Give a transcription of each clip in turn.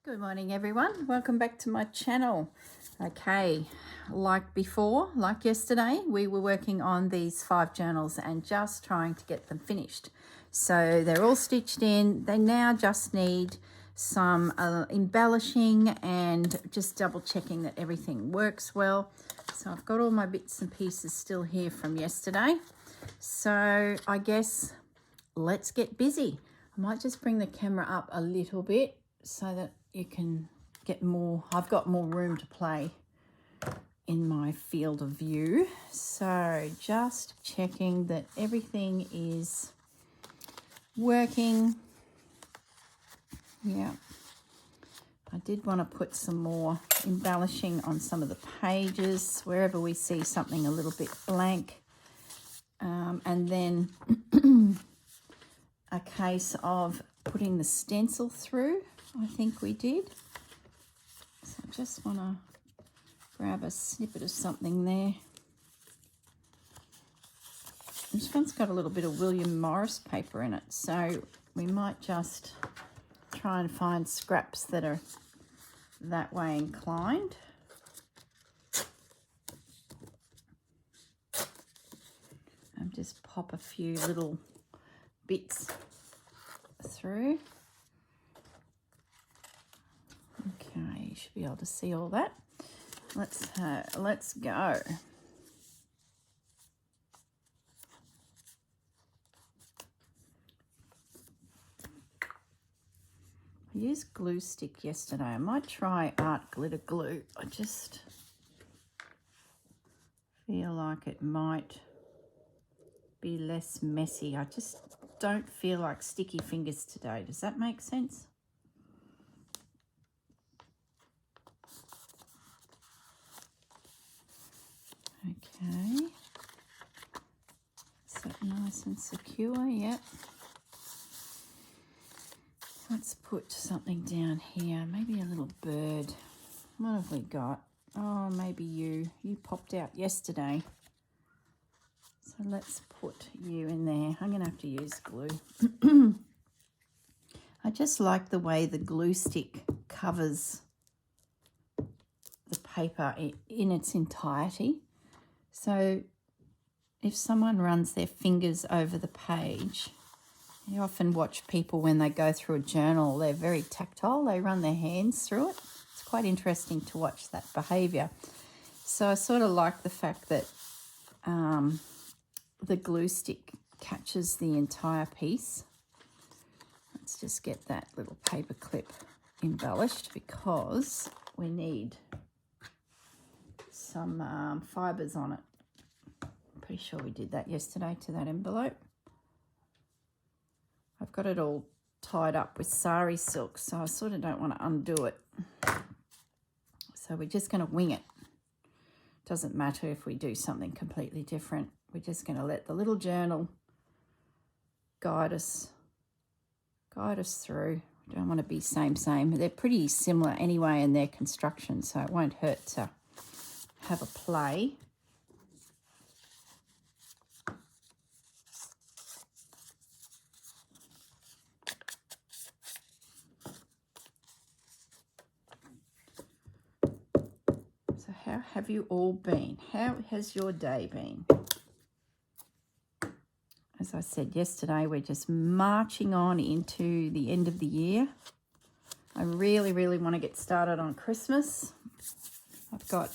Good morning everyone, welcome back to my channel. Okay, like before, like yesterday, we were working on these 5 journals and just trying to get them finished. So they're all stitched in. They now just need some embellishing and just double checking that everything works well. So I've got all my bits and pieces still here from yesterday. So I guess let's get busy. I might just bring the camera up a little bit so that you can get more. I've got more room to play in my field of view. So just checking that everything is working. Yeah, I did want to put some more embellishing on some of the pages wherever we see something a little bit blank, and then a case of putting the stencil through. I think we did. So I just want to grab a snippet of something there. This one's got a little bit of William Morris paper in it, so we might just try and find scraps that are that way inclined. And just pop a few little bits through. Okay, you should be able to see all that. Let's go. I used glue stick yesterday. I might try art glitter glue. I just feel like it might be less messy. I just don't feel like sticky fingers today. Does that make sense? Okay, so nice and secure. Yep. Let's put something down here, maybe a little bird. What have we got? Oh, maybe you popped out yesterday, so let's put you in there. I'm gonna have to use glue. I just like the way the glue stick covers the paper in its entirety. So if someone runs their fingers over the page, you often watch people when they go through a journal, they're very tactile, they run their hands through it. It's quite interesting to watch that behaviour. So I sort of like the fact that the glue stick catches the entire piece. Let's just get that little paper clip embellished because we need some fibres on it. Pretty sure we did that yesterday to that envelope. I've got it all tied up with sari silk, so I sort of don't want to undo it. So we're just going to wing it. Doesn't matter if we do something completely different. We're just going to let the little journal guide us through. We don't want to be same. They're pretty similar anyway in their construction, so it won't hurt to have a play. So how have you all been? How has your day been? As I said yesterday, we're just marching on into the end of the year. I really want to get started on Christmas. I've got,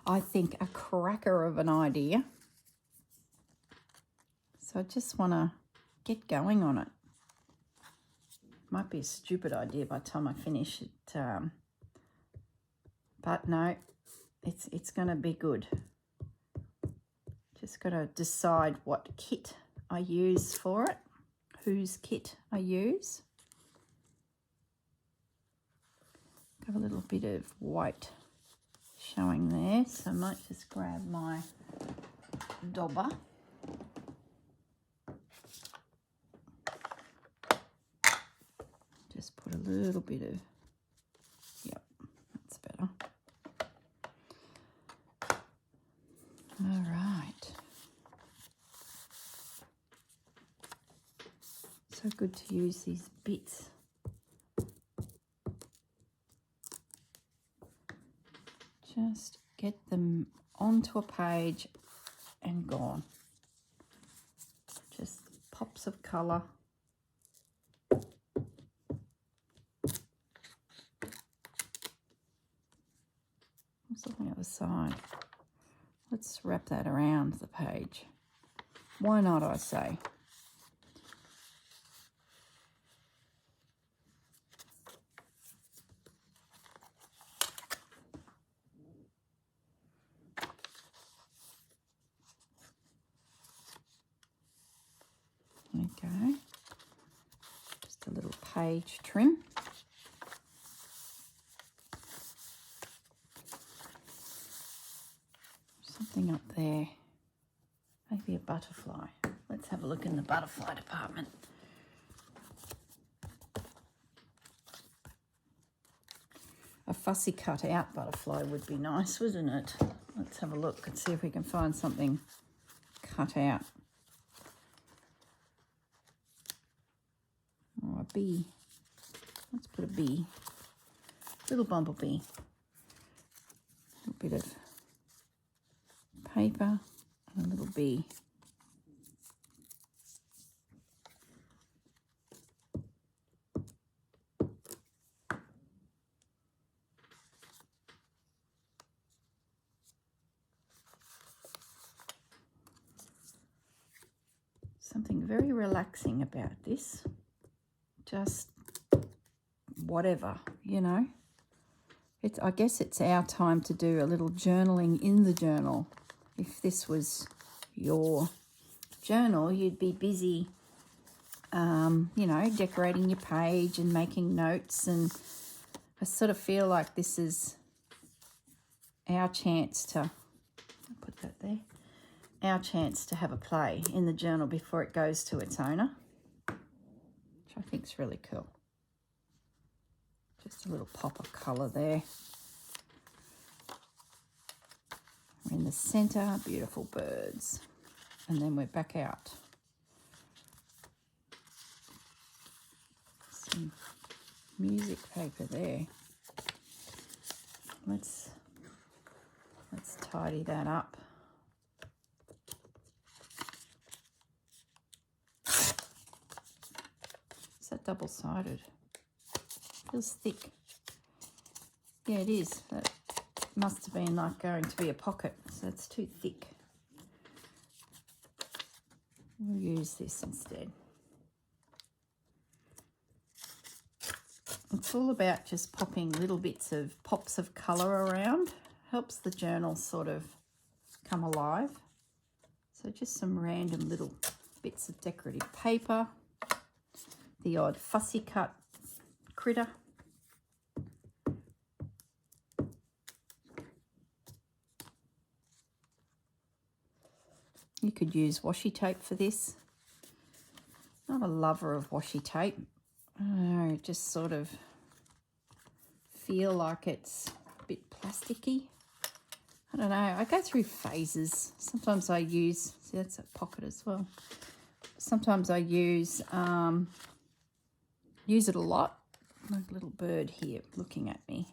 I think, a cracker of an idea. So I just want to get going on it. Might be a stupid idea by the time I finish it, but no, it's going to be good. Just got to decide what kit I use for it, whose kit I use. Got a little bit of white showing there, so I might just grab my dauber. Just put a little bit of, yep, that's better. All right. So good to use these bits Just get them onto a page and gone. Just pops of colour. What's on the other side? Let's wrap that around the page. Why not, I say? Okay, just a little page trim. Something up there, maybe a butterfly. Let's have a look in the butterfly department. A fussy cut out butterfly would be nice, wouldn't it? Let's have a look and see if we can find something cut out. Or a bee. Let's put a bee. Little bumblebee. A bit of paper and a little bee. Something very relaxing about this. Just whatever, you know. I guess it's our time to do a little journaling in the journal. If this was your journal, you'd be busy, you know, decorating your page and making notes. And I sort of feel like this is our chance to, I'll put that there, our chance to have a play in the journal before it goes to its owner, which I think is really cool. Just a little pop of colour there. We're in the centre, beautiful birds. And then we're back out. Some music paper there. Let's tidy that up. Is that double-sided? Feels thick. Yeah, it is. That must have been like going to be a pocket, so it's too thick. We'll use this instead. It's all about just popping little bits of pops of colour around. Helps the journal sort of come alive. So just some random little bits of decorative paper. The odd fussy cut critter. You could use washi tape for this. Not a lover of washi tape. I don't know, just sort of feel like it's a bit plasticky. I don't know, I go through phases. Sometimes I use, see that's a pocket as well. Sometimes I use it a lot. Like a little bird here looking at me.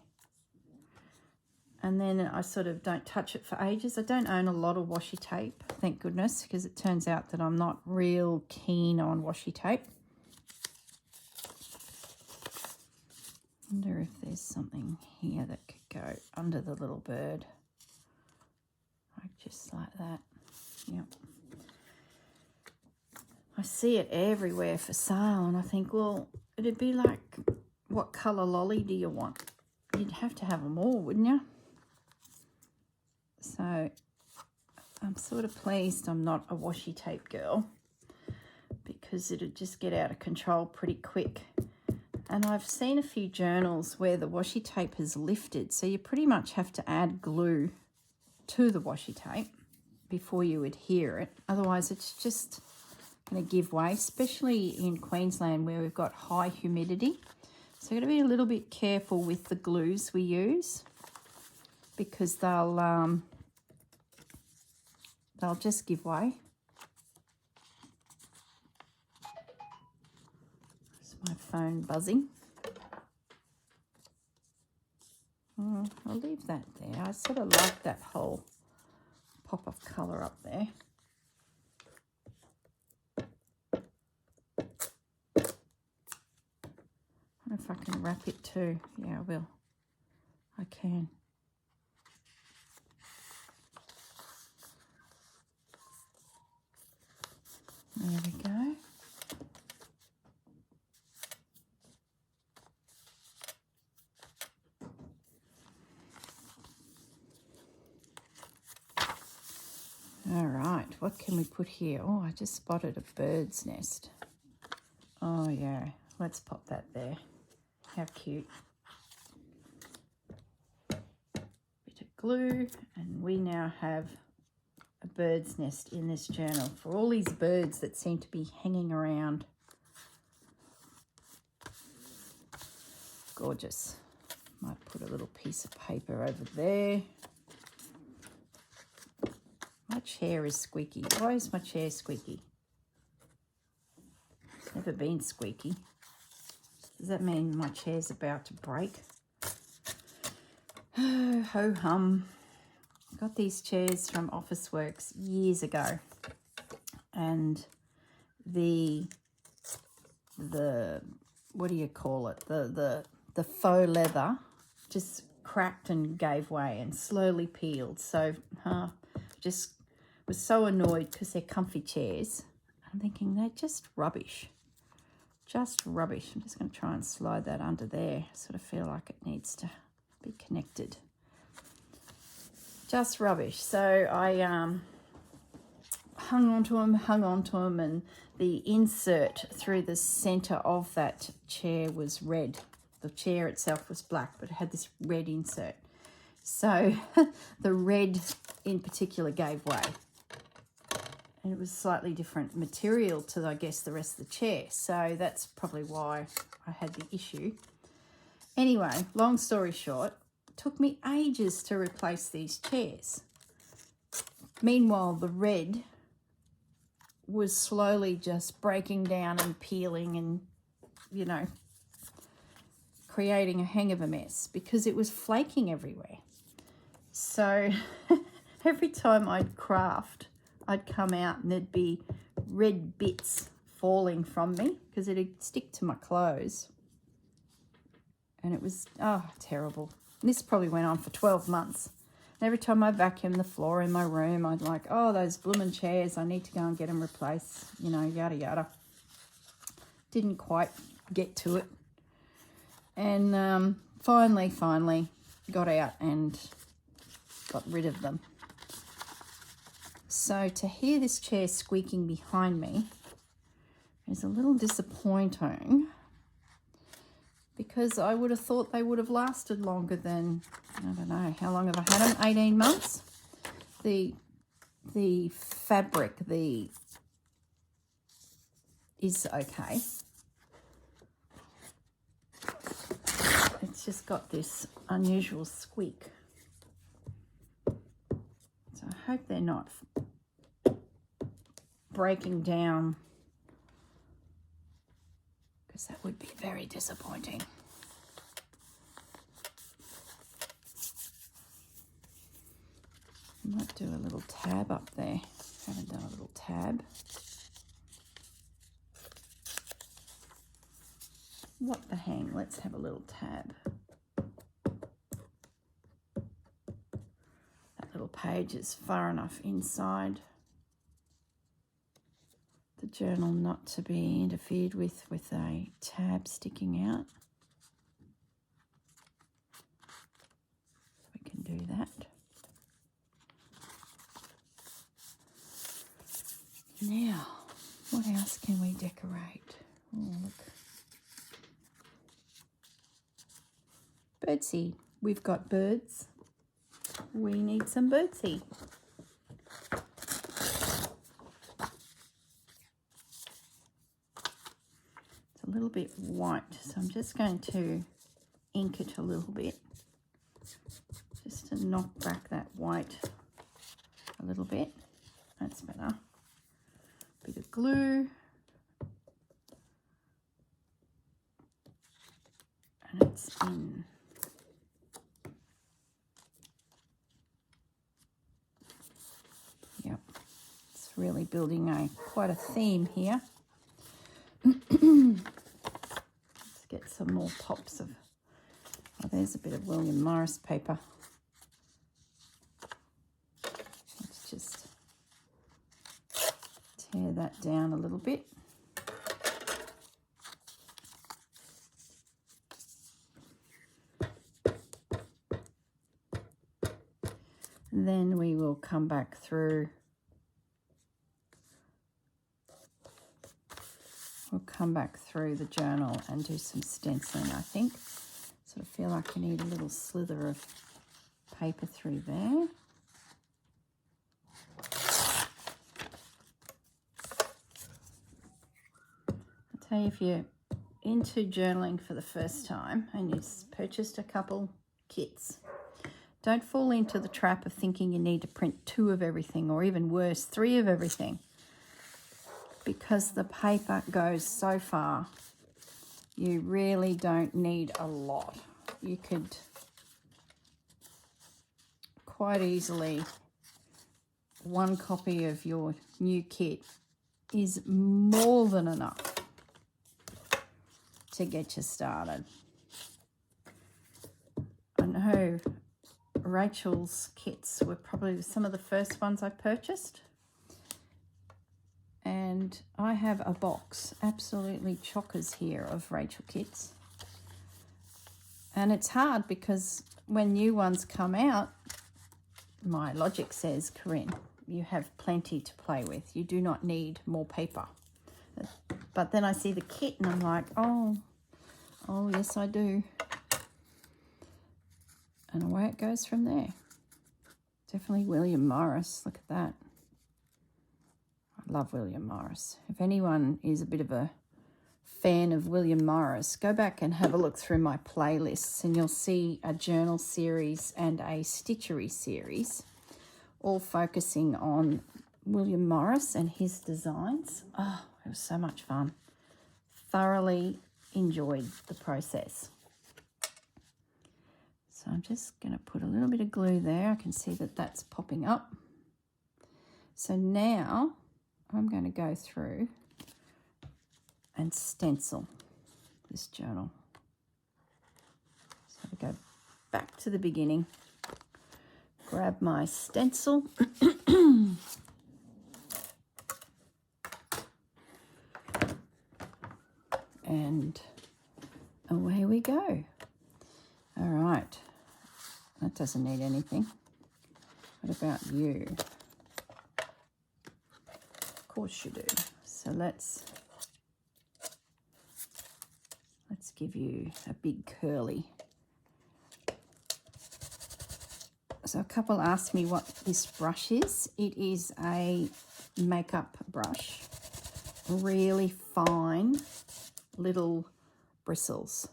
And then I sort of don't touch it for ages. I don't own a lot of washi tape, thank goodness, because it turns out that I'm not real keen on washi tape. Wonder if there's something here that could go under the little bird. Like just like that. Yep. I see it everywhere for sale and I think, well, it'd be like, what colour lolly do you want? You'd have to have them all, wouldn't you? So I'm sort of pleased I'm not a washi tape girl because it'd just get out of control pretty quick. And I've seen a few journals where the washi tape has lifted, so you pretty much have to add glue to the washi tape before you adhere it. Otherwise it's just going to give way, especially in Queensland where we've got high humidity. So you've got to be a little bit careful with the glues we use because they'll just give way. There's my phone buzzing. I'll leave that there. I sort of like that whole pop of colour up there. I wonder if I can wrap it too. Yeah, I will. I can. There we go. All right, what can we put here? Oh, I just spotted a bird's nest. Oh yeah, let's pop that there. How cute. Bit of glue, and we now have a bird's nest in this journal for all these birds that seem to be hanging around. Gorgeous. Might put a little piece of paper over there. My chair is squeaky. Why is my chair squeaky? It's never been squeaky. Does that mean my chair's about to break? Oh, ho hum. I got these chairs from Officeworks years ago, and the what do you call it? The faux leather just cracked and gave way and slowly peeled. So just was so annoyed because they're comfy chairs. I'm thinking they're just rubbish. Just rubbish. I'm just going to try and slide that under there. I sort of feel like it needs to be connected. Just rubbish. So I hung on to them, and the insert through the centre of that chair was red. The chair itself was black, but it had this red insert. So the red in particular gave way. And it was slightly different material to, I guess, the rest of the chair. So that's probably why I had the issue. Anyway, long story short, it took me ages to replace these chairs. Meanwhile, the red was slowly just breaking down and peeling and, you know, creating a hang of a mess because it was flaking everywhere. So every time I'd craft, I'd come out and there'd be red bits falling from me because it'd stick to my clothes. And it was, terrible. And this probably went on for 12 months. And every time I vacuum the floor in my room, I'd like, oh, those blooming chairs, I need to go and get them replaced, you know, yada, yada. Didn't quite get to it. And finally got out and got rid of them. So to hear this chair squeaking behind me is a little disappointing because I would have thought they would have lasted longer than, I don't know, how long have I had them? 18 months? The fabric, is okay. It's just got this unusual squeak. So I hope they're not breaking down because that would be very disappointing. I might do a little tab up there. Haven't done a little tab. What the hang? Let's have a little tab. That little page is far enough inside the journal not to be interfered with a tab sticking out. We can do that. Now, what else can we decorate? Oh, look. Birdseed. We've got birds. We need some birdseed. It's a little bit white, so I'm just going to ink it a little bit just to knock back that white a little bit. That's better. Bit of glue. And it's in. really building quite a theme here. Let's get some more pops of, oh, there's a bit of William Morris paper. Let's just tear that down a little bit. And then we will come back through. We'll come back through the journal and do some stenciling, I think. Sort of feel like I need a little slither of paper through there. I'll tell you, if you're into journaling for the first time and you've purchased a couple kits, don't fall into the trap of thinking you need to print 2 of everything, or even worse, 3 of everything, because the paper goes so far. You really don't need a lot. You could quite easily, 1 copy of your new kit is more than enough to get you started. I know Rachel's kits were probably some of the first ones I purchased, and I have a box absolutely chockers here of Rachel kits, and it's hard because when new ones come out, my logic says, Corrine, you have plenty to play with, you do not need more paper. But then I see the kit and I'm like, oh yes I do. And away it goes from there. Definitely William Morris. Look at that. I love William Morris. If anyone is a bit of a fan of William Morris, go back and have a look through my playlists and you'll see a journal series and a stitchery series, all focusing on William Morris and his designs. Oh, it was so much fun. Thoroughly enjoyed the process. So I'm just going to put a little bit of glue there. I can see that that's popping up. So now I'm going to go through and stencil this journal. So I go back to the beginning, grab my stencil, and away we go. All right. That doesn't need anything. What about you? Of course you do. So let's give you a big curly. So a couple asked me what this brush is. It is a makeup brush. Really fine little bristles.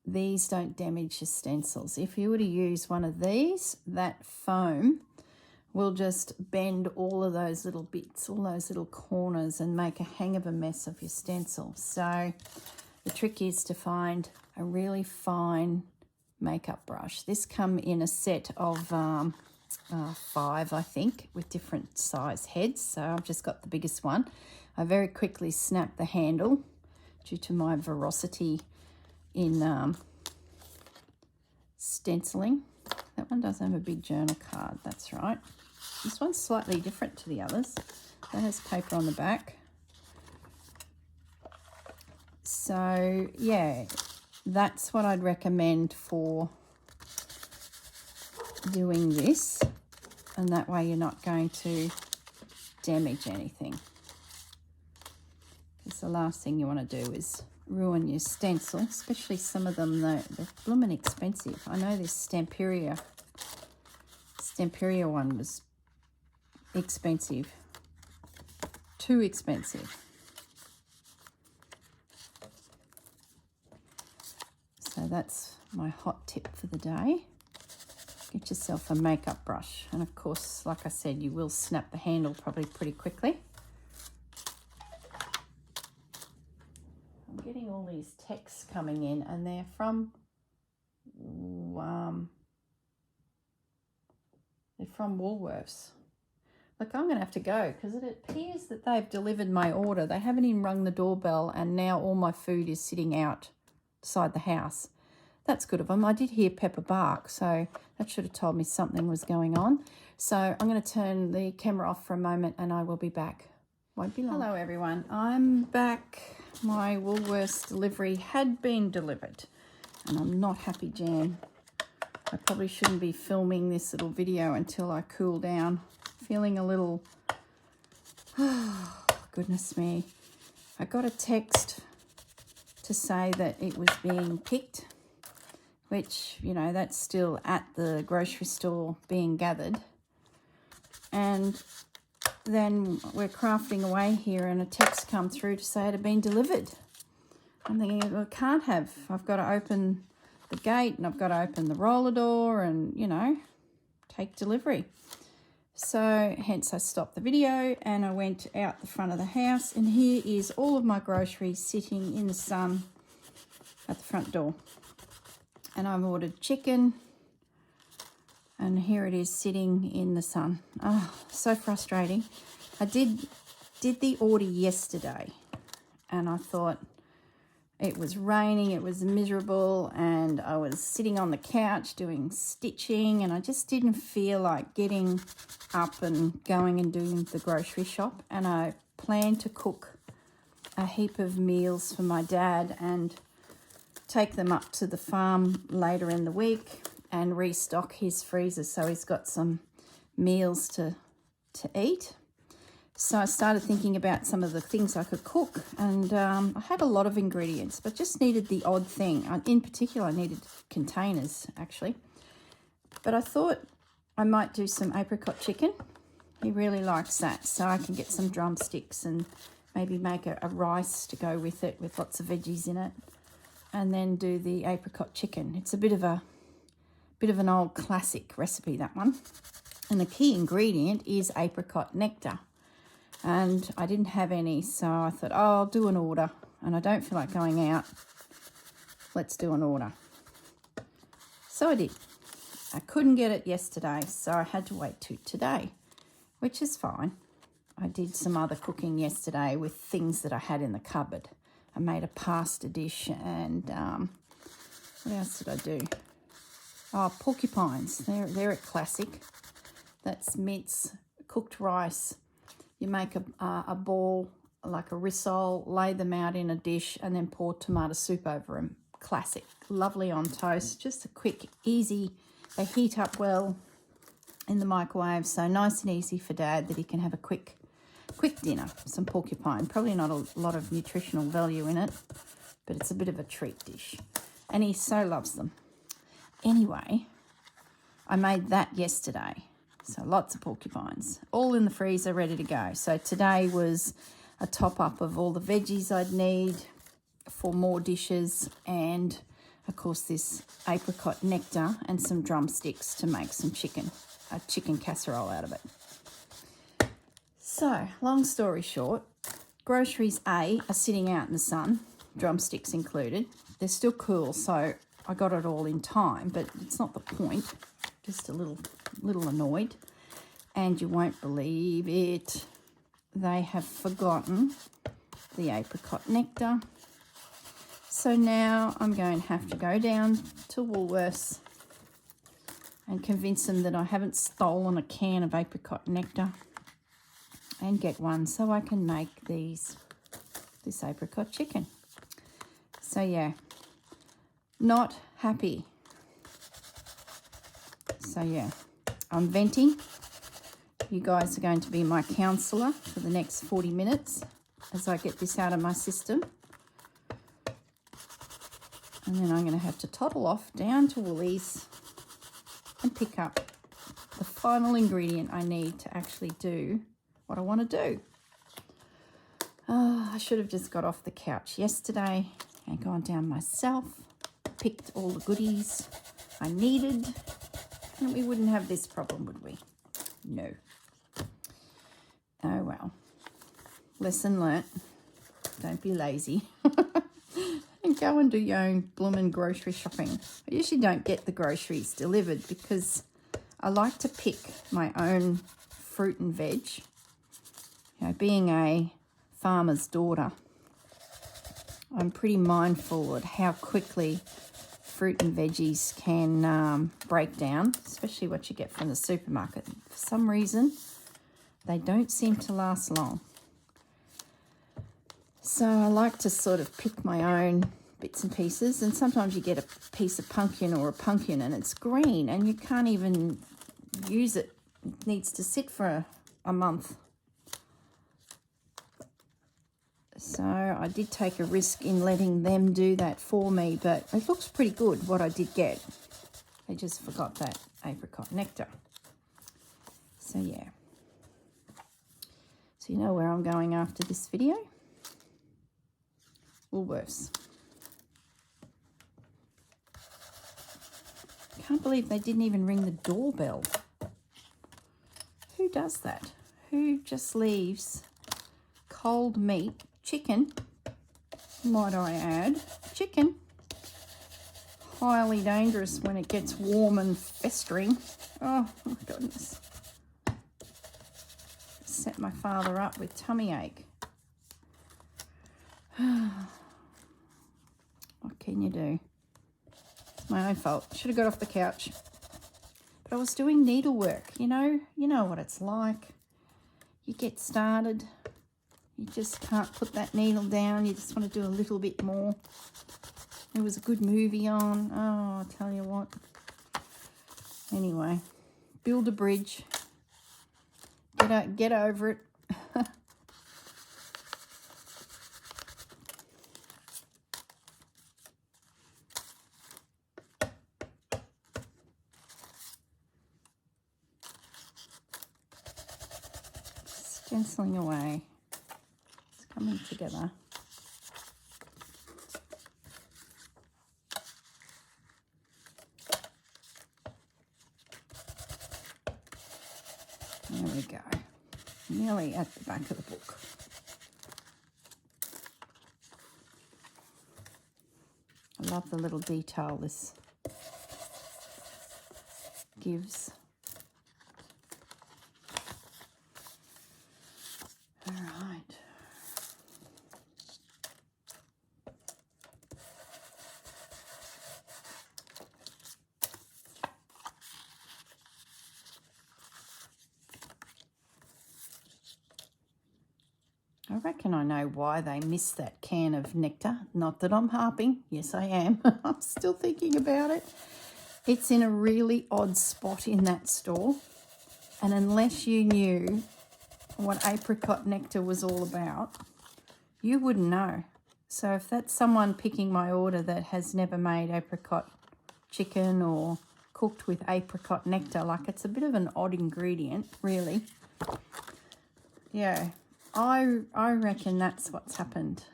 These don't damage your stencils. If you were to use one of these, that foam will just bend all of those little bits, all those little corners, and make a hang of a mess of your stencil. So the trick is to find a really fine makeup brush. This come in a set of 5, I think, with different size heads. So I've just got the biggest one. I very quickly snapped the handle due to my veracity in stenciling. That one does have a big journal card, that's right. This one's slightly different to the others. That has paper on the back. So yeah, that's what I'd recommend for doing this, and that way you're not going to damage anything, because the last thing you want to do is ruin your stencil, especially some of them. They're blooming expensive. I know this Stamperia one was expensive, too expensive. So that's my hot tip for the day. Get yourself a makeup brush, and of course, like I said, you will snap the handle probably pretty quickly. I'm getting all these texts coming in, and they're from Woolworths. Look, I'm going to have to go because it appears that they've delivered my order. They haven't even rung the doorbell, and now all my food is sitting outside the house. That's good of them. I did hear Pepper bark, so that should have told me something was going on. So I'm going to turn the camera off for a moment and I will be back. Won't be long. Hello everyone, I'm back. My Woolworths delivery had been delivered and I'm not happy, Jan. I probably shouldn't be filming this little video until I cool down. Feeling a little, oh, goodness me. I got a text to say that it was being picked, which, you know, that's still at the grocery store being gathered. And then we're crafting away here and a text come through to say it had been delivered. I'm thinking, well, I can't have. I've got to open the gate and I've got to open the roller door and, you know, take delivery. So hence I stopped the video and I went out the front of the house, and here is all of my groceries sitting in the sun at the front door. And I've ordered chicken, and here it is sitting in the sun. Oh, so frustrating. I did the order yesterday, and I thought it was raining, it was miserable, and I was sitting on the couch doing stitching, and I just didn't feel like getting up and going and doing the grocery shop. And I planned to cook a heap of meals for my dad and take them up to the farm later in the week and restock his freezer so he's got some meals to eat. So I started thinking about some of the things I could cook, and I had a lot of ingredients but just needed the odd thing. In particular, I needed containers actually, but I thought I might do some apricot chicken. He really likes that, so I can get some drumsticks and maybe make a rice to go with it with lots of veggies in it, and then do the apricot chicken. It's a bit of an old classic recipe, that one. And the key ingredient is apricot nectar. And I didn't have any, so I thought, oh, I'll do an order. And I don't feel like going out. Let's do an order. So I did. I couldn't get it yesterday, so I had to wait till today, which is fine. I did some other cooking yesterday with things that I had in the cupboard. I made a pasta dish, and what else did I do? Oh, porcupines. They're a classic. That's mince, cooked rice. You make a ball like a rissole, lay them out in a dish, and then pour tomato soup over them. Classic. Lovely on toast. Just a quick, easy. They heat up well in the microwave, so nice and easy for Dad that he can have a quick dinner. Some porcupine. Probably not a lot of nutritional value in it, but it's a bit of a treat dish. And he so loves them. Anyway, I made that yesterday. So lots of porcupines, all in the freezer, ready to go. So today was a top up of all the veggies I'd need for more dishes, and of course this apricot nectar and some drumsticks to make some chicken, a chicken casserole out of it. So long story short, groceries A are sitting out in the sun, drumsticks included. They're still cool, so I got it all in time, but it's not the point. Just a little annoyed. And you won't believe it, they have forgotten the apricot nectar. So now I'm going to have to go down to Woolworths and convince them that I haven't stolen a can of apricot nectar and get one so I can make this apricot chicken. So yeah, not happy. So yeah, I'm venting. You guys are going to be my counsellor for the next 40 minutes as I get this out of my system. And then I'm going to have to toddle off down to Woolies and pick up the final ingredient I need to actually do what I want to do. Oh, I should have just got off the couch yesterday and gone down myself, picked all the goodies I needed, and we wouldn't have this problem, would we? No. Oh well. Lesson learnt. Don't be lazy. And go and do your own bloomin' grocery shopping. I usually don't get the groceries delivered because I like to pick my own fruit and veg. You know, being a farmer's daughter, I'm pretty mindful of how quickly fruit and veggies can break down, especially what you get from the supermarket. For some reason, they don't seem to last long. So I like to sort of pick my own bits and pieces, and sometimes you get a piece of pumpkin or a pumpkin and it's green and you can't even use it. It needs to sit for a month. So I did take a risk in letting them do that for me, but it looks pretty good what I did get. I just forgot that apricot nectar. So yeah. So you know where I'm going after this video? Woolworths. Can't believe they didn't even ring the doorbell. Who does that? Who just leaves cold meat, chicken, might I add, chicken, highly dangerous when it gets warm and festering. Oh my goodness. Set my father up with tummy ache. What can you do? It's my own fault. Should have got off the couch. But I was doing needlework, you know what it's like. You get started, you just can't put that needle down, you just want to do a little bit more. There was a good movie on, oh, I'll tell you what. Anyway, build a bridge, get over it. Stenciling away. It's coming together. There we go. Nearly at the back of the book. I love the little detail this gives. All right. I reckon I know why they missed that can of nectar. Not that I'm harping. Yes, I am. I'm still thinking about it. It's in a really odd spot in that store. And unless you knew what apricot nectar was all about, you wouldn't know. So if that's someone picking my order that has never made apricot chicken or cooked with apricot nectar, like it's a bit of an odd ingredient, really. Yeah, I reckon that's what's happened.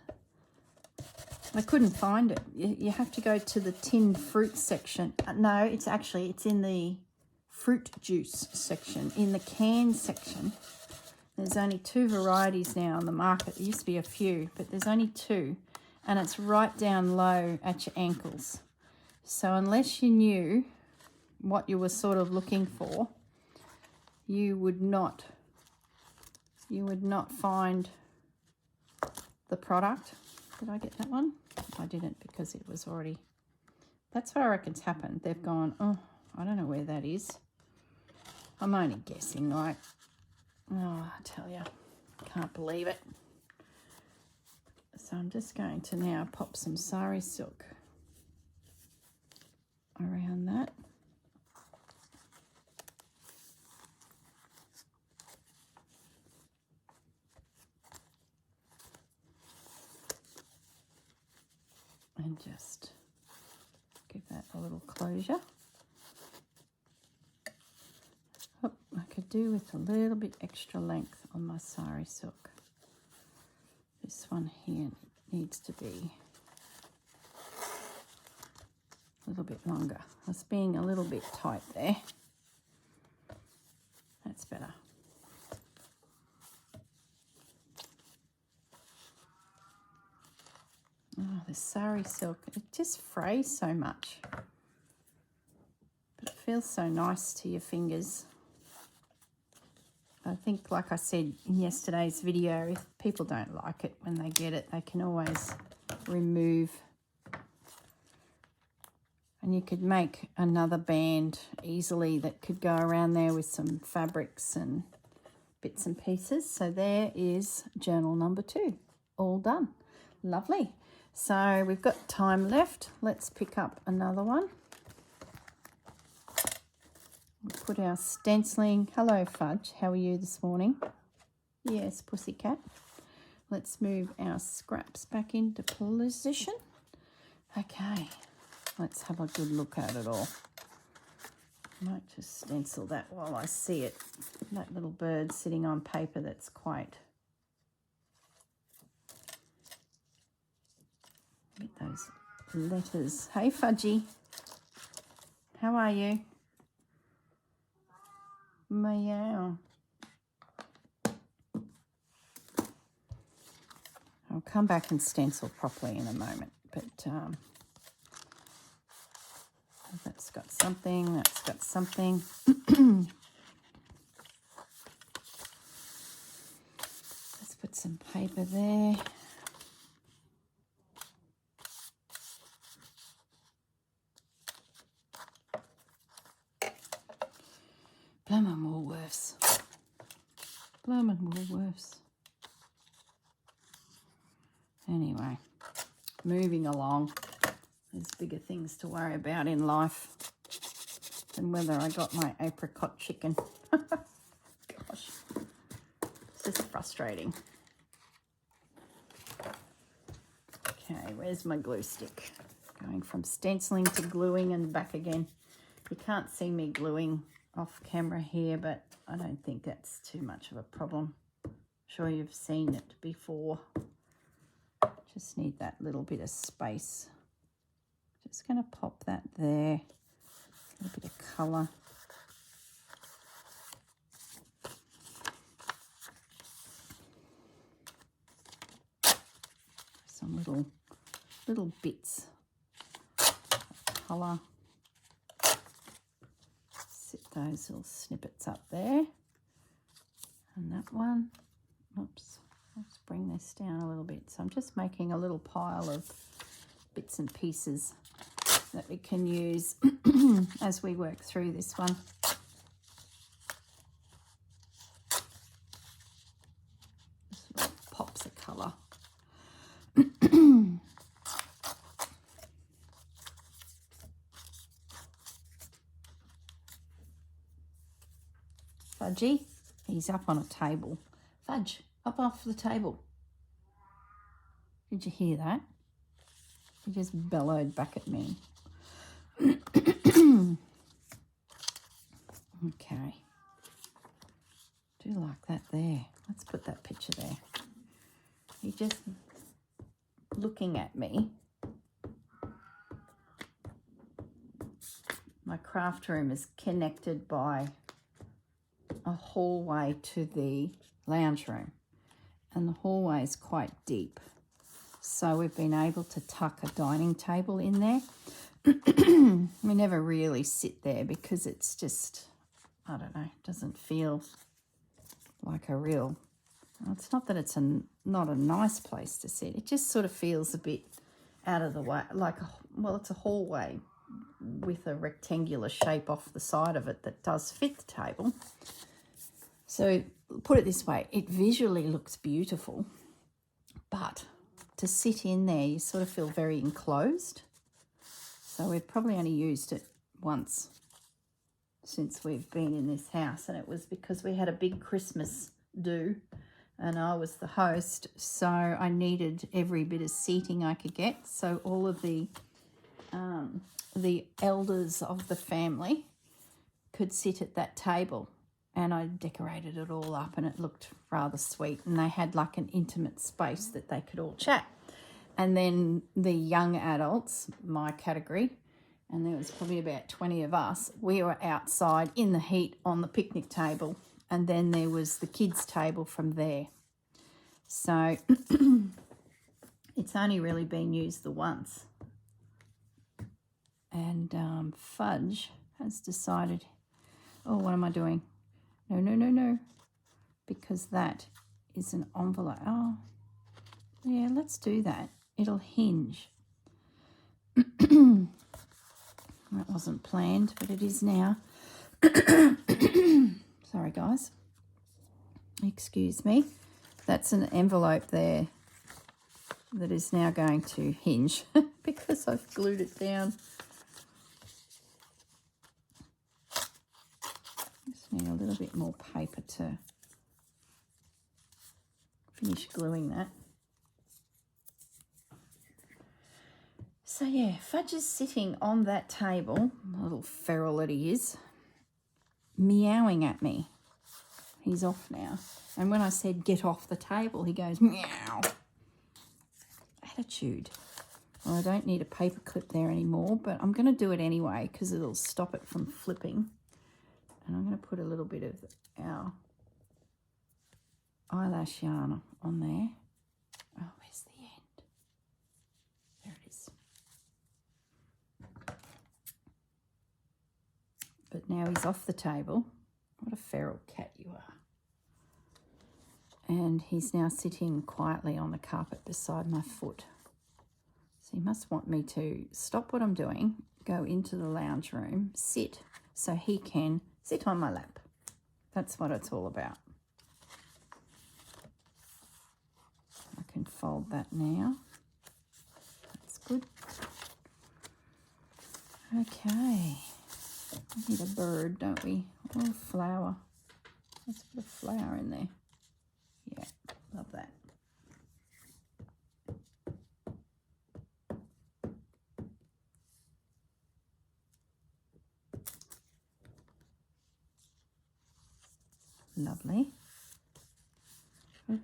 I couldn't find it. You have to go to the tinned fruit section. No, it's in the fruit juice section. In the can section, there's only 2 varieties now on the market. There used to be a few, but there's only 2. And it's right down low at your ankles. So unless you knew what you were sort of looking for, you would not find the product. Did I get that one? I didn't, because it was already... That's what I reckon's happened. They've gone, oh, I don't know where that is. I'm only guessing, like, oh, I tell you, can't believe it. So I'm just going to now pop some sari silk around that. And just give that a little closure. Oh, I could do with a little bit extra length on my sari silk. This one here needs to be a little bit longer. I was being a little bit tight there. That's better. Oh, the sari silk, it just frays so much. But it feels so nice to your fingers. I think, like I said in yesterday's video, if people don't like it when they get it, they can always remove. And you could make another band easily that could go around there with some fabrics and bits and pieces. So there is journal number 2, all done. Lovely. So we've got time left. Let's pick up another one. We'll put our stenciling. Hello, Fudge. How are you this morning? Yes, pussycat. Let's move our scraps back into position. Okay. Let's have a good look at it all. Might just stencil that while I see it. That little bird sitting on paper that's quite... Get those letters. Hey, Fudgy. How are you? Meow. I'll come back and stencil properly in a moment, but... that's got something, that's got something. Let's put some paper there. Bloomin' Woolworths. Bloomin' Woolworths. Anyway, moving along. There's bigger things to worry about in life than whether I got my apricot chicken. Gosh, it's just frustrating. Okay, where's my glue stick? Going from stenciling to gluing and back again. You can't see me gluing off camera here, but I don't think that's too much of a problem. I'm sure you've seen it before. Just need that little bit of space. Just going to pop that there, a little bit of colour. Some little bits of colour. Sit those little snippets up there. And that one. Oops, let's bring this down a little bit. So I'm just making a little pile of bits and pieces that we can use as we work through this one. Just little pops of colour. Fudgy, he's up on a table. Fudge, up off the table. Did you hear that? He just bellowed back at me. Okay. Do like that there. Let's put that picture there. He's just looking at me. My craft room is connected by a hallway to the lounge room, and the hallway is quite deep. So we've been able to tuck a dining table in there. We never really sit there because it's just, I don't know, doesn't feel like a real, well, it's not that it's not a nice place to sit. It just sort of feels a bit out of the way, like, well, it's a hallway with a rectangular shape off the side of it that does fit the table. So put it this way, it visually looks beautiful, but to sit in there, you sort of feel very enclosed. So we've probably only used it once since we've been in this house, and it was because we had a big Christmas do and I was the host, so I needed every bit of seating I could get. So all of the elders of the family could sit at that table, and I decorated it all up and it looked rather sweet, and they had like an intimate space that they could all chat. And then the young adults, my category, and there was probably about 20 of us, we were outside in the heat on the picnic table, and then there was the kids' table from there. So it's only really been used the once. And Fudge has decided, oh, what am I doing? No. because that is an envelope. Oh, yeah, let's do that. It'll hinge. That wasn't planned, but it is now. Sorry, guys. Excuse me. That's an envelope there that is now going to hinge because I've glued it down. Just need a little bit more paper to finish gluing that. So yeah, Fudge is sitting on that table, little feral that he is, meowing at me. He's off now. And when I said get off the table, he goes meow. Attitude. Well, I don't need a paper clip there anymore, but I'm going to do it anyway because it'll stop it from flipping. And I'm going to put a little bit of our eyelash yarn on there. Oh, where's the end? There it is. But now he's off the table. What a feral cat you are. And he's now sitting quietly on the carpet beside my foot. So he must want me to stop what I'm doing, go into the lounge room, sit, so he can sit on my lap. That's what it's all about. I can fold that now. That's good. Okay. We need a bird, don't we? Oh, flower. Let's put a flower in there. Yeah, love that. Lovely. Good.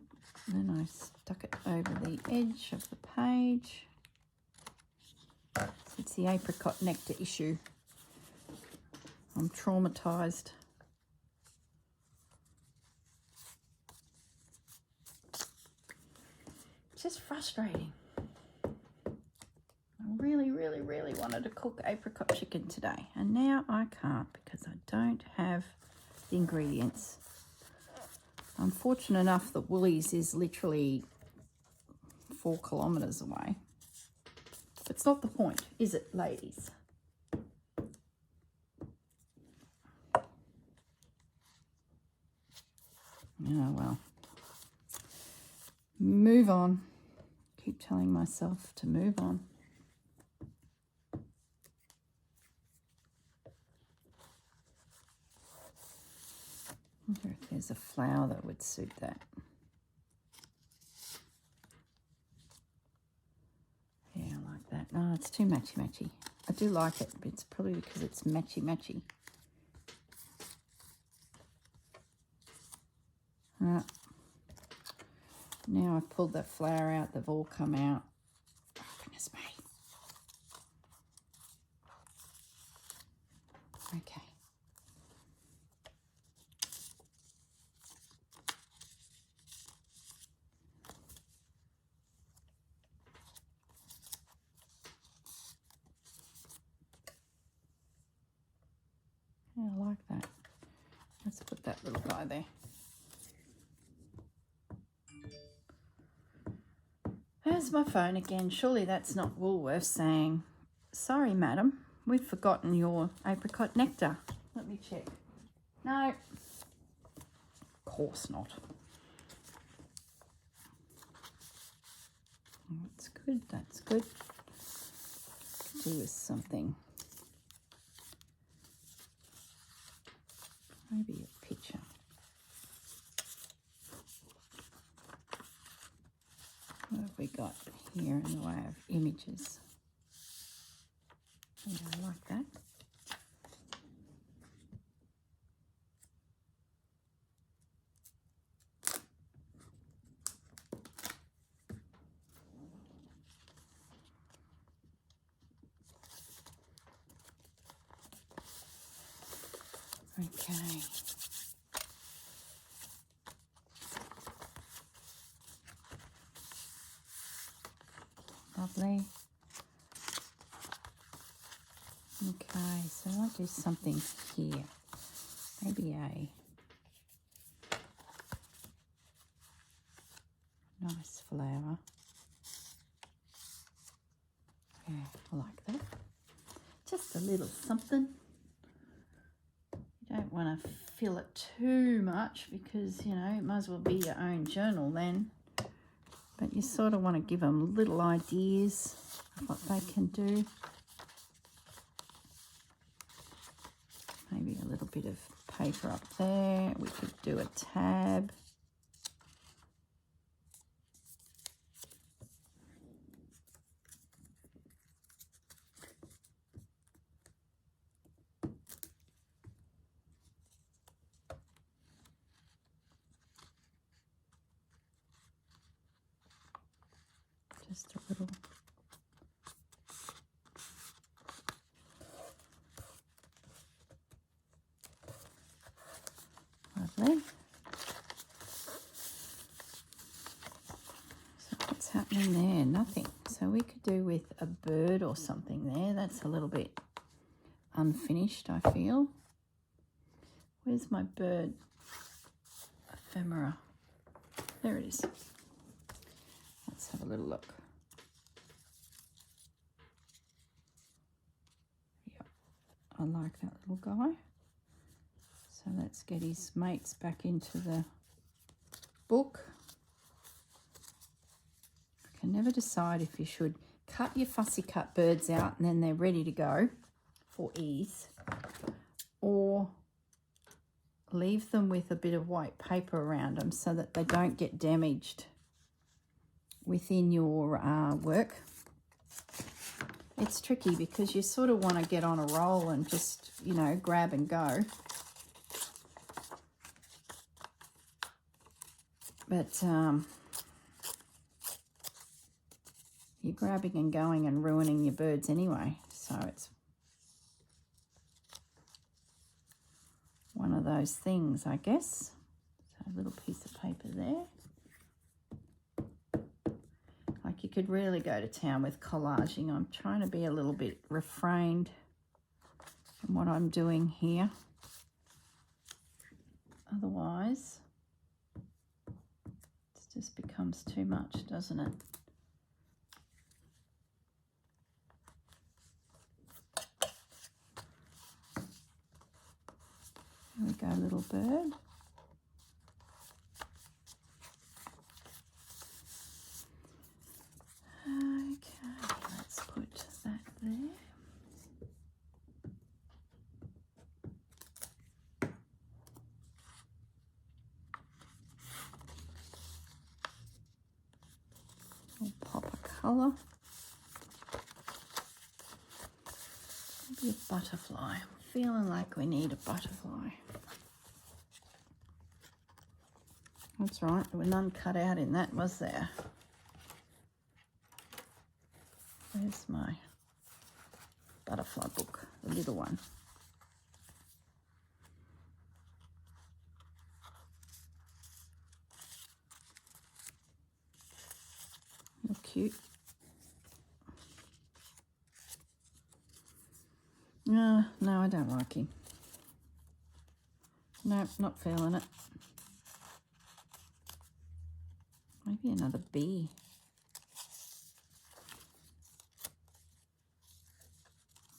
Then I stuck it over the edge of the page. It's the apricot nectar issue. I'm traumatized. It's just frustrating. I really, really, really wanted to cook apricot chicken today, and now I can't because I don't have the ingredients. I'm fortunate enough that Woolies is literally 4 kilometres away. It's not the point, is it, ladies? Oh, well. Move on. Keep telling myself to move on. I wonder if there's a flower that would suit that. Yeah, I like that. No, it's too matchy-matchy. I do like it, but it's probably because it's matchy-matchy. Now I've pulled that flower out, they've all come out. Oh, goodness me. Okay. Yeah, I like that. Let's put that little guy there. There's my phone again. Surely that's not Woolworths saying, sorry, madam, we've forgotten your apricot nectar. Let me check. No, of course not. That's good, that's good. Do with something. Maybe a picture. What have we got here in the way of images? Yeah, I like that. Okay. Lovely. Okay, so I'll do something here. Maybe a Nice flower. Yeah, I like that. Just a little something. You don't want to fill it too much because, you know, it might as well be your own journal then. But you sort of want to give them little ideas of what they can do. Maybe a little bit of paper up there. We could do a tab. Just a little. Lovely. So what's happening there? Nothing. So we could do with a bird or something there. That's a little bit unfinished, I feel. Where's my bird ephemera? There it is. Let's have a little look. Yep, I like that little guy. So let's get his mates back into the book. I can never decide if you should cut your fussy cut birds out and then they're ready to go for ease, or leave them with a bit of white paper around them so that they don't get damaged within your work. It's tricky because you sort of want to get on a roll and just, you know, grab and go. But you're grabbing and going and ruining your birds anyway. So it's one of those things, I guess. So a little piece of paper there. Like you could really go to town with collaging. I'm trying to be a little bit refrained in what I'm doing here. Otherwise, it just becomes too much, doesn't it? There we go, little bird. Okay, let's put that there. We'll pop a colour. Maybe a butterfly. I'm feeling like we need a butterfly. That's right, there were none cut out in that, was there? Where's my butterfly book, the little one? You're cute. No, I don't like him. Nope, not feeling it. Maybe another bee.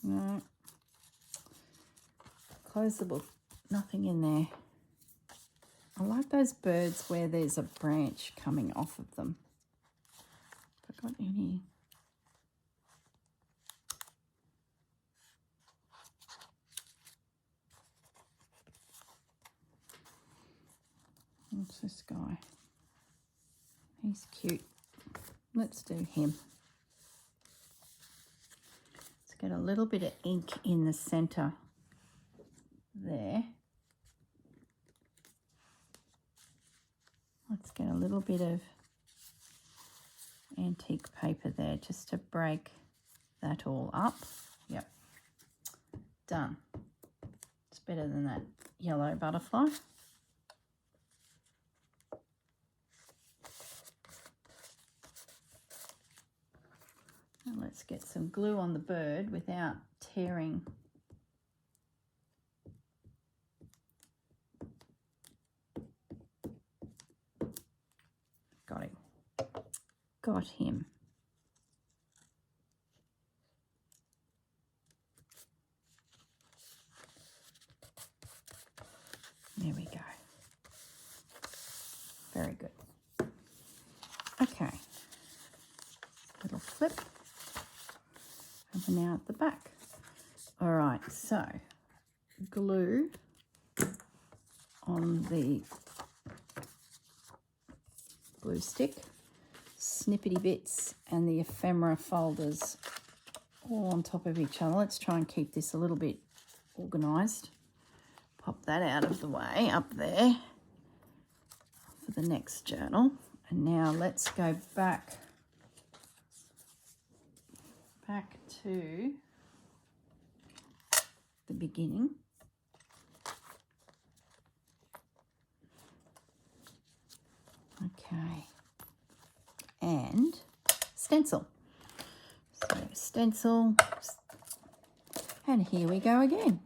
No. Close the book. Nothing in there. I like those birds where there's a branch coming off of them. Have I got any? What's this guy? He's cute. Let's do him. Let's get a little bit of ink in the center there. Let's get a little bit of antique paper there just to break that all up. Yep, done. It's better than that yellow butterfly. And let's get some glue on the bird without tearing got him. got him. There we go. Very good. Okay. Little flip. And now at the back. All right, so glue on the glue stick, snippety bits and the ephemera folders all on top of each other. Let's try and keep this a little bit organised. Pop that out of the way up there for the next journal. And now let's go back to the beginning. Okay, and stencil. So stencil, and here we go again.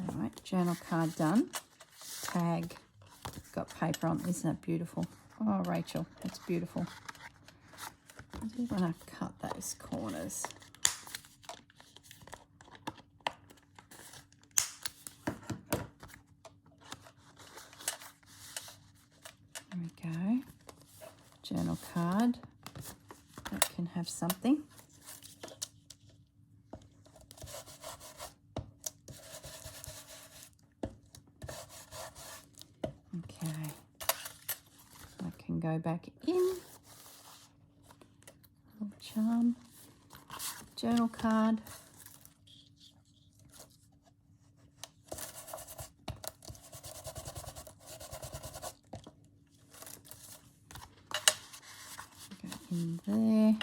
All right, journal card done. Tag, got paper on, isn't it beautiful? Oh, Rachel, that's beautiful. I do want to cut those corners. There we go. Journal card. That can have something. Okay. That can go back in. Charm, journal card, go in there,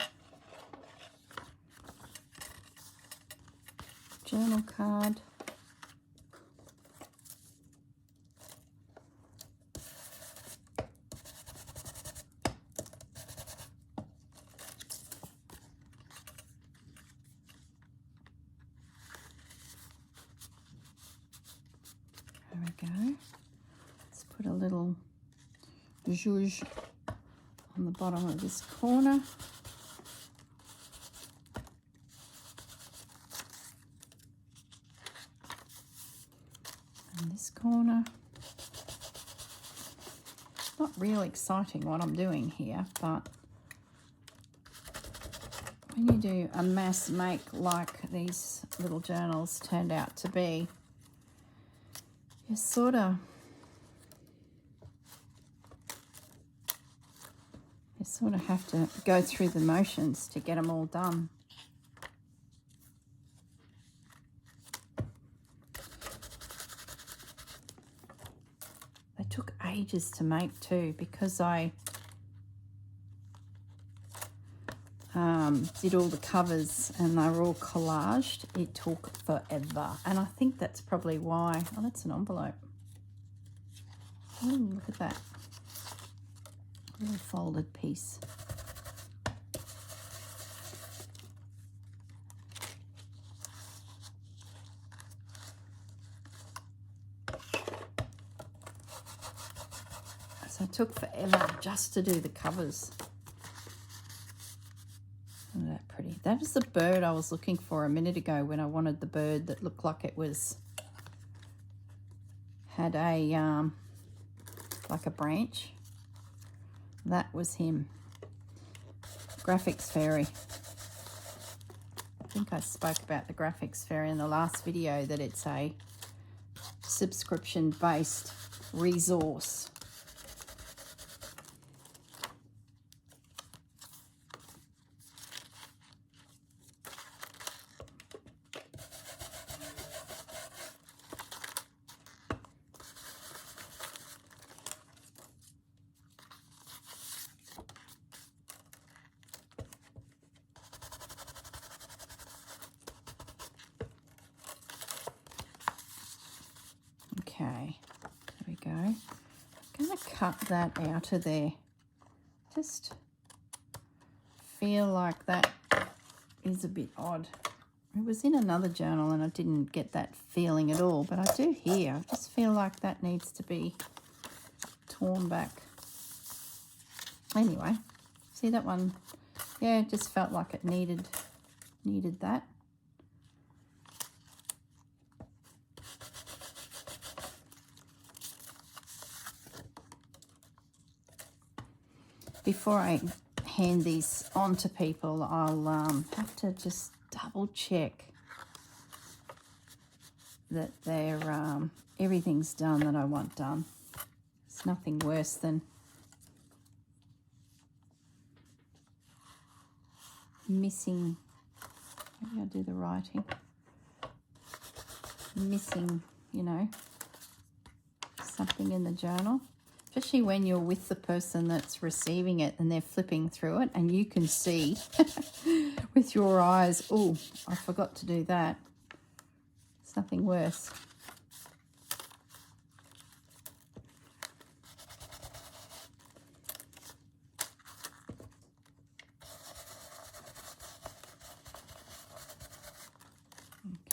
journal card, there we go. Let's put a little zhuzh on the bottom of this corner. And this corner. Not real exciting what I'm doing here, but when you do a mass make like these little journals turned out to be, you sort of have to go through the motions to get them all done. They took ages to make too, because I did all the covers and they were all collaged. It took forever, and I think that's probably why. Oh, that's an envelope. Oh, look at that little folded piece. So it took forever just to do the covers. Isn't that pretty? That is the bird I was looking for a minute ago when I wanted the bird that looked like it had a like a branch. That was him. Graphics Fairy. I think I spoke about the Graphics Fairy in the last video, that it's a subscription-based resource. Okay, there we go. I'm going to cut that out of there. Just feel like that is a bit odd. It was in another journal and I didn't get that feeling at all, but I do here. I just feel like that needs to be torn back. Anyway, see that one? Yeah, it just felt like it needed that. Before I hand these on to people, I'll have to just double check that they're everything's done that I want done. It's nothing worse than missing, maybe I'll do the writing, missing, you know, something in the journal. Especially when you're with the person that's receiving it and they're flipping through it and you can see with your eyes, oh, I forgot to do that. It's nothing worse.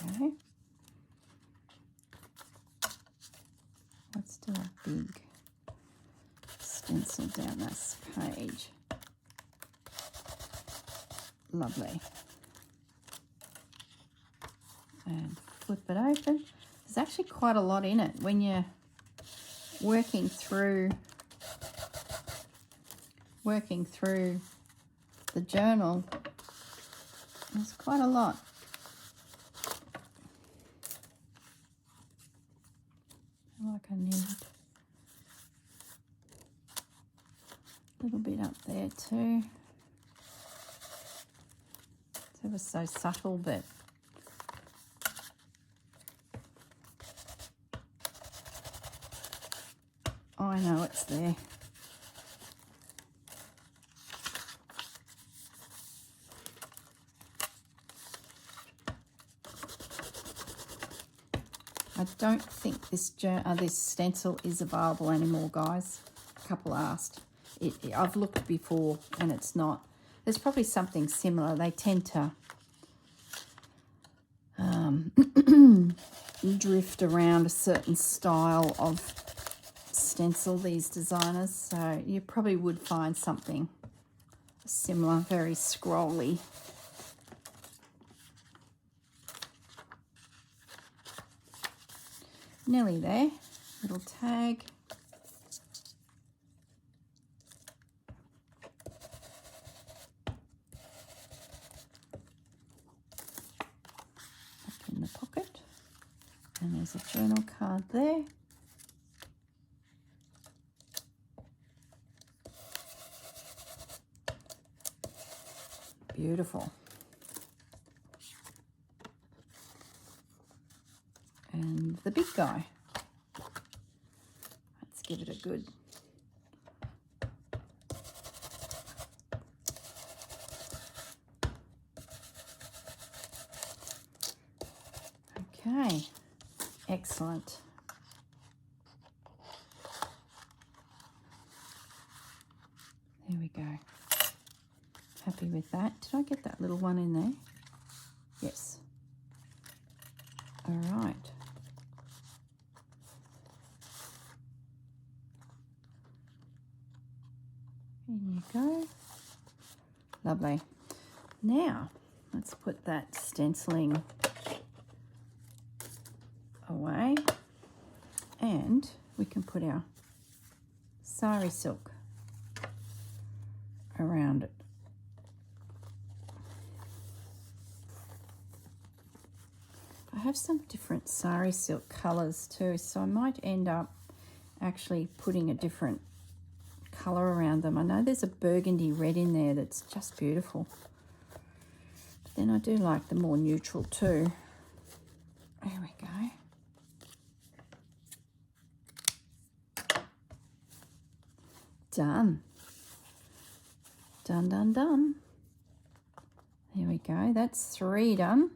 Okay. Let's do a big stencil down this page. Lovely. And flip it open. There's actually quite a lot in it when you're working through the journal. There's quite a lot. I feel like I need a little bit up there too. It's ever so subtle, but I know it's there. I don't think this stencil is available anymore, guys. A couple asked. I've looked before and it's not. There's probably something similar. They tend to drift around a certain style of stencil, these designers. So you probably would find something similar, very scrolly. Nearly there. Little tag. Up in the pocket. And there's a journal card there. Beautiful. And the big guy. Let's give it a good okay, excellent. There we go. Happy with that. Did I get that little one in there? Yes. All right. In you go. Lovely. Now, let's put that stenciling away and we can put our sari silk around it. I have some different sari silk colours too, so I might end up actually putting a different colour around them. I know there's a burgundy red in there that's just beautiful. But then I do like the more neutral too. There we go. Done. Done, done, done. There we go. That's 3 done.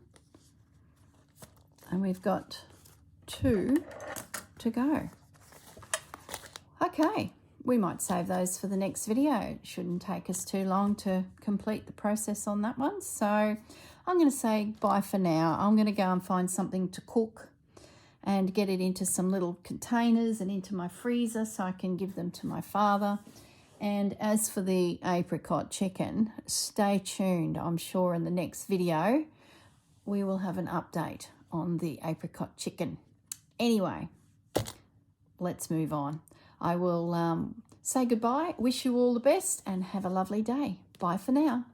And we've got 2 to go. Okay, we might save those for the next video. It shouldn't take us too long to complete the process on that one. So I'm going to say bye for now. I'm going to go and find something to cook and get it into some little containers and into my freezer so I can give them to my father. And as for the apricot chicken, stay tuned. I'm sure in the next video we will have an update on the apricot chicken. Anyway, let's move on. I will say goodbye, wish you all the best, and have a lovely day. Bye for now.